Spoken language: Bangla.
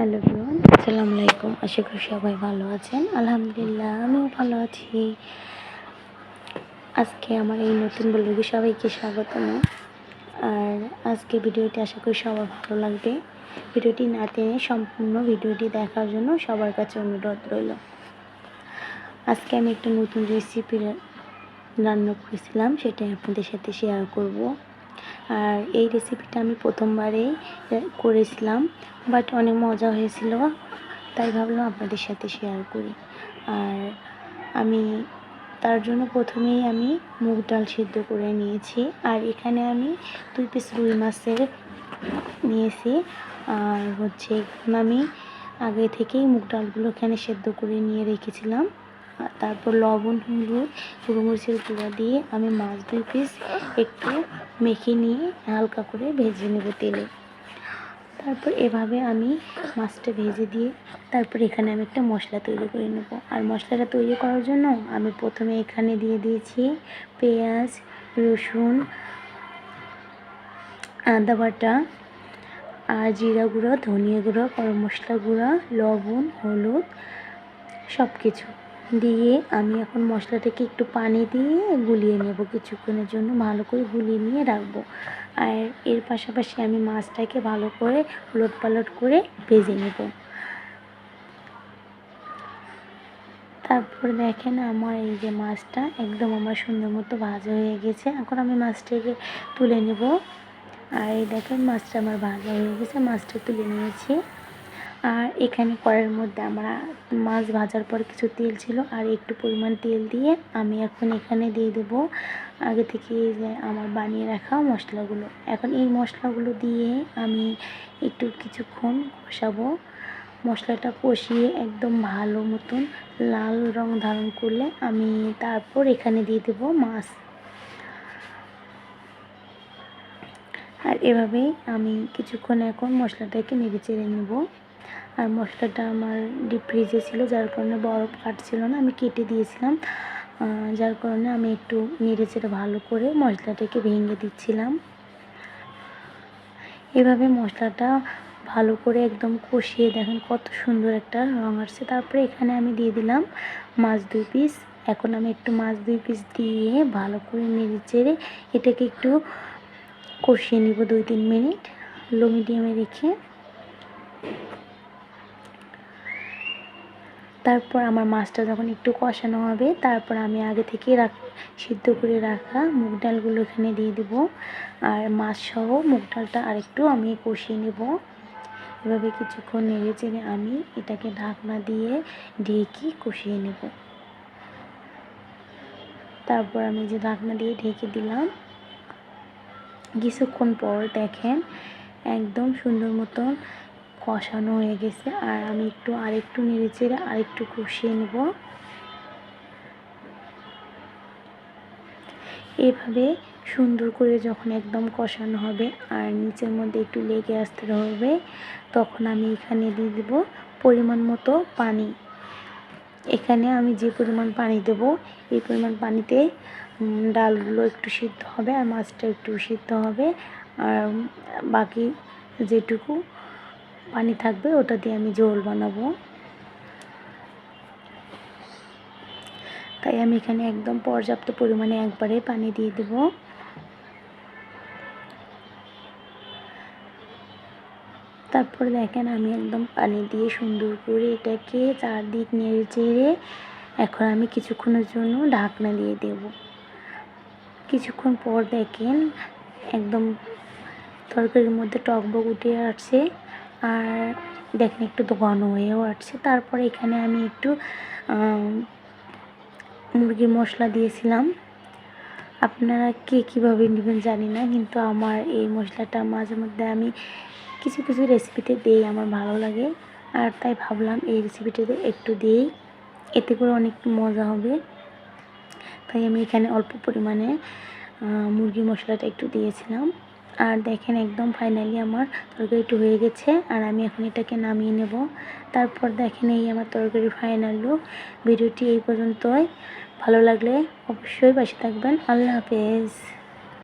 হ্যালো এভরিওয়ান, আসসালামু আলাইকুম। আশা করি সবাই ভালো আছেন। আলহামদুলিল্লাহ, আমিও ভালো আছি। আজকে আমার এই নতুন ব্লগে সবাইকে স্বাগতম। আর আজকে ভিডিওটি আশা করি সবার ভালো লাগবে। ভিডিওটি না টেনে সম্পূর্ণ ভিডিওটি দেখার জন্য সবার কাছে অনুরোধ রইল। আজকে আমি একটা নতুন রেসিপি রান্না করেছিলাম, সেটাই আপনাদের সাথে শেয়ার করব। আর এই রেসিপিটা আমি প্রথমবারেই করেছিলাম, বাট অনেক মজা হয়েছিল, তাই ভাবলাম আপনাদের সাথে শেয়ার করি। আর আমি তার জন্য প্রথমেই আমি মুগ ডাল সিদ্ধ করে নিয়েছি। আর এখানে আমি 2 পিস রুই মাছের নিয়েছি। আর আমি আগে থেকেই মুগ ডালগুলো এখানে সেদ্ধ করে নিয়ে রেখেছিলাম। তারপর লবণ, হলুদ, গোলমরিচের গুঁড়া দিয়ে আমি মাছ 2 পিস একটু মেখে নিয়ে হালকা করে ভেজে নেব তেলে। তারপর এভাবে আমি মাছটা ভেজে দিয়ে তারপর এখানে আমি একটা মশলা তৈরি করে নেব। আর মশলাটা তৈরি করার জন্য আমি প্রথমে এখানে দিয়ে দিয়েছি পেঁয়াজ, রসুন, আদা বাটা, আর জিরা গুঁড়ো, ধনিয়া গুঁড়ো, গরম মশলা গুঁড়া, লবণ, হলুদ সব কিছু দিয়ে আমি এখন মশলাটাকে একটু পানি দিয়ে গুলিয়ে নেব। কিছুক্ষণের জন্য ভালো করে গুলিয়ে নিয়ে রাখবো। আর এর পাশাপাশি আমি মাছটাকে ভালো করে উলটপালট করে ভেজে নেব। তারপর দেখেন আমার এই যে মাছটা একদম আমার সুন্দর মতো ভাজা হয়ে গেছে। এখন আমি মাছটাকে তুলে নেব। আর এই দেখেন মাছটা আমার ভাজা হয়ে গেছে, মাছটা তুলে নিয়েছি। আর এখানে কড়াইয়ের মধ্যে আমরা মাছ ভাজার পর কিছু তেল ছিল, আর একটু পরিমাণ তেল দিয়ে আমি এখন এখানে দিয়ে দেবো আগে থেকে যে আমার বানিয়ে রাখা মশলাগুলো। এখন এই মশলাগুলো দিয়ে আমি একটু কিছুক্ষণ কষাবো। মশলাটা কষিয়ে একদম ভালো মতন লাল রং ধারণ করলে আমি তারপর এখানে দিয়ে দেবো মাছ। আর এভাবেই আমি কিছুক্ষণ এখন মশলাটাকে নেড়ে চেড়ে নেব। আর মশলাটা আমার ডিপ ফ্রিজে ছিল, যার কারণে বরফ কাটছিল না, আমি কেটে দিয়েছিলাম। যার কারণে আমি একটু নেড়ে চেড়ে ভালো করে মশলাটাকে ভেঙে দিচ্ছিলাম। এভাবে মশলাটা ভালো করে একদম কষিয়ে দেখেন কত সুন্দর একটা রং আসছে। তারপরে এখানে আমি দিয়ে দিলাম মাছ 2 পিস। এখন আমি একটু মাছ 2 পিস দিয়ে ভালো করে নেড়ে চেড়ে এটাকে একটু কষিয়ে নিব 2-3 মিনিট লো মিডিয়ামে রেখে। তারপর আমার মাছটা যখন একটু কষানো হবে, তারপর আমি আগে থেকে সিদ্ধ করে রাখা মুগ ডালগুলো এখানে দিয়ে দেব। আর মাছ সহ মুগ ডালটা আরেকটু আমি কষিয়ে নেব। এভাবে কিছুক্ষণ নেড়ে চেড়ে আমি এটাকে ঢাকনা দিয়ে ঢেকে কষিয়ে নেব। তারপর আমি যে ঢাকনা দিয়ে ঢেকে দিলাম, কিছুক্ষণ পর দেখেন একদম সুন্দর মতন কষানো হয়ে গেছে। আর আমি আরেকটু নেড়ে চেড়ে আরেকটু কষিয়ে নেব। এভাবে সুন্দর করে যখন একদম কষানো হবে আর নিচের মধ্যে একটু লেগে আসতে হবে, তখন আমি এখানে দিয়ে দেব পরিমাণ মতো পানি। এখানে আমি যে পরিমাণ পানি দেব, এই পরিমাণ পানিতে ডালগুলো একটু সিদ্ধ হবে আর মাছটা একটু সিদ্ধ হবে। আর বাকি যেটুকু পানি থাকবে ওটা দিয়ে আমি ঝোল বানাবো। তাই আমি এখানে একদম পর্যাপ্ত পরিমাণে একবারে পানি দিয়ে দেব। তারপর দেখেন আমি একদম পানি দিয়ে সুন্দর করে এটাকে চারদিক নেড়ে চেড়ে এখন আমি কিছুক্ষণের জন্য ঢাকনা দিয়ে দেব। কিছুক্ষণ পর দেখেন একদম তরকারির মধ্যে টকবক উঠে আসছে, আর দেখেন একটু ঘন হয়েও আসছে। তারপরে এখানে আমি একটু মুরগির মশলা দিয়েছিলাম। আপনারা কে কীভাবে নেবেন জানি না, কিন্তু আমার এই মশলাটা মাঝে মধ্যে আমি কিছু কিছু রেসিপিতে দিই, আমার ভালো লাগে। আর তাই ভাবলাম এই রেসিপিটাতে একটু দিই, এতে করে অনেক মজা হবে। তাই আমি এখানে অল্প পরিমাণে মুরগির মশলাটা একটু দিয়েছিলাম। আর দেখেন একদম ফাইনালি আমার তরকারিটা হয়ে গেছে, আর আমি এখন এটাকে নামিয়ে নেব। তারপর দেখেন এই আমার তরকারির ফাইনাল লুক। ভিডিওটি এই পর্যন্তই। ভালো লাগলে অবশ্যই পাশে থাকবেন। আল্লাহ হাফেজ।